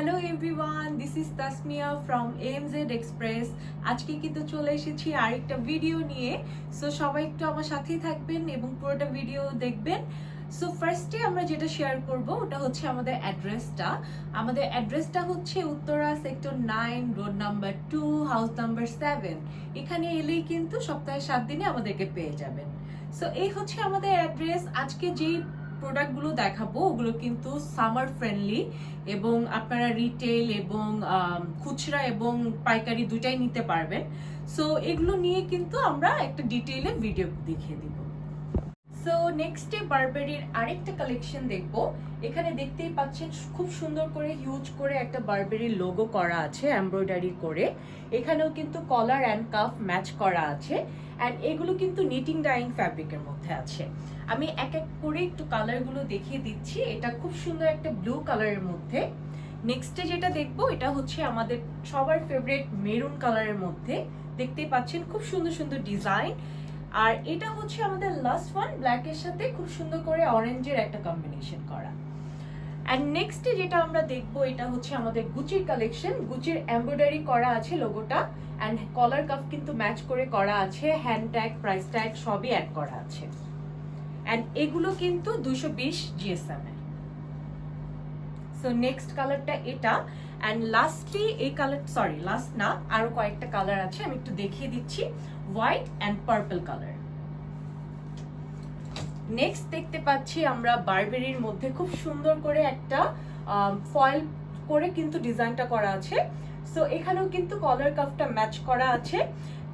Hello everyone, this is Tasmia from AMZ express. আজকে কিন্তু চলে এসেছি আরেকটা ভিডিও নিয়ে। সো সবাই একটু আমার সাথেই থাকবেন এবং পুরোটা ভিডিও দেখবেন। সো ফার্স্টে আমরা যেটা শেয়ার করব ওটা হচ্ছে আমাদের অ্যাড্রেসটা হচ্ছে Uttara sector 9, road number 2, house number 7। এখানে এলেই কিন্তু সপ্তাহে 7 দিনে আমাদেরকে পেয়ে যাবেন। সো এই হচ্ছে আমাদের অ্যাড্রেস। আজকে যেই প্রোডাক্টগুলো দেখাবো ওগুলো কিন্তু সামার ফ্রেন্ডলি এবং আপনারা রিটেল এবং খুচরা এবং পাইকারি দুটাই নিতে পারবেন। সো এগুলো নিয়ে কিন্তু আমরা একটা ডিটেইলে ভিডিও দেখিয়ে দিব। সো নেক্সটে বারবেরির আরেকটা কালেকশন দেখব। এখানে দেখতেই পাচ্ছেন খুব সুন্দর করে হিউজ করে একটা বারবেরির লোগো করা আছে এমব্রয়ডারি করে। এখানেও কিন্তু কলার অ্যান্ড কাফ ম্যাচ করা আছে অ্যান্ড এগুলো কিন্তু নিটিং ডাইং ফ্যাব্রিকের মধ্যে আছে। আমি এক এক করে একটু কালারগুলো দেখিয়ে দিচ্ছি। এটা খুব সুন্দর একটা ব্লু কালারের মধ্যে। নেক্সটে যেটা দেখবো এটা হচ্ছে আমাদের সবার ফেভারিট মেরুন কালারের মধ্যে। দেখতেই পাচ্ছেন খুব সুন্দর সুন্দর ডিজাইন। আর এটা হচ্ছে আমাদের লাস্ট ওয়ান, ব্ল্যাকের সাথে খুব সুন্দর করে অরেঞ্জের একটা কম্বিনেশন করা। এন্ড নেক্সটে যেটা আমরা দেখবো এটা হচ্ছে আমাদের গুচির কালেকশন। গুচির এমব্রয়ডারি করা আছে লোগোটা এন্ড কলার কাফ কিন্তু ম্যাচ করে করা আছে, হ্যান্ড ট্যাগ, প্রাইস ট্যাগ সবই অ্যাড করা আছে। এন্ড এগুলো কিন্তু 220 GSM এর। সো নেক্সট কালারটা এটা। অ্যান্ড লাস্টলি এই কালার, সরি লাস্ট না, আরো কয়েকটা কালার আছে, আমি একটু দেখিয়ে দিচ্ছি। White and purple colour. Next দেখতে পাচ্ছি আমরা বারবেরির মধ্যে খুব সুন্দর করে একটা ফয়েল করে কিন্তু ডিজাইনটা করা আছে। সো এখানেও কিন্তু কলার কাফটা ম্যাচ করা আছে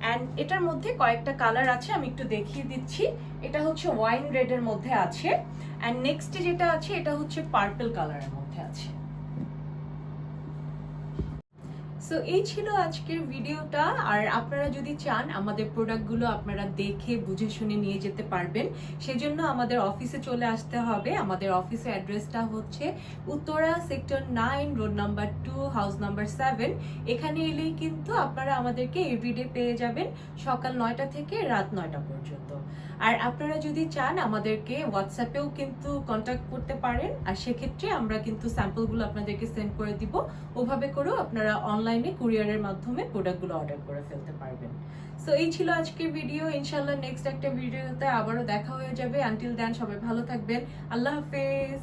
অ্যান্ড এটার মধ্যে কয়েকটা কালার আছে, আমি একটু দেখিয়ে দিচ্ছি। এটা হচ্ছে ওয়াইন রেডের মধ্যে আছে অ্যান্ড নেক্সটে যেটা আছে এটা হচ্ছে পার্পল কালারের মধ্যে আছে। সো এই ছিল আজকের ভিডিওটা। আর আপনারা যদি চান আমাদের প্রোডাক্টগুলো আপনারা দেখে বুঝে শুনে নিয়ে যেতে পারবেন, সেজন্য আমাদের অফিসে চলে আসতে হবে। আমাদের অফিসের অ্যাড্রেসটা হচ্ছে Uttara sector 9, road number 2, house number 7। এখানে এলেই কিন্তু আপনারা আমাদেরকে এভরিডে পেয়ে যাবেন সকাল 9টা থেকে রাত 9টা পর্যন্ত। আর আপনারা যদি চান আমাদেরকে হোয়াটসঅ্যাপেও কিন্তু কন্ট্যাক্ট করতে পারেন, আর সেক্ষেত্রে আমরা কিন্তু স্যাম্পলগুলো আপনাদেরকে সেন্ড করে দিব। ওভাবে করেও আপনারা অনলাইনে কুরিয়ারের মাধ্যমে প্রোডাক্টগুলো অর্ডার করে ফেলতে পারবেন। সো এই ছিল আজকের ভিডিও। ইনশাল্লাহ নেক্সট একটা ভিডিওতে আবারও দেখা হয়ে যাবে। আনটিল দেন সবাই ভালো থাকবেন। আল্লাহ হাফেজ।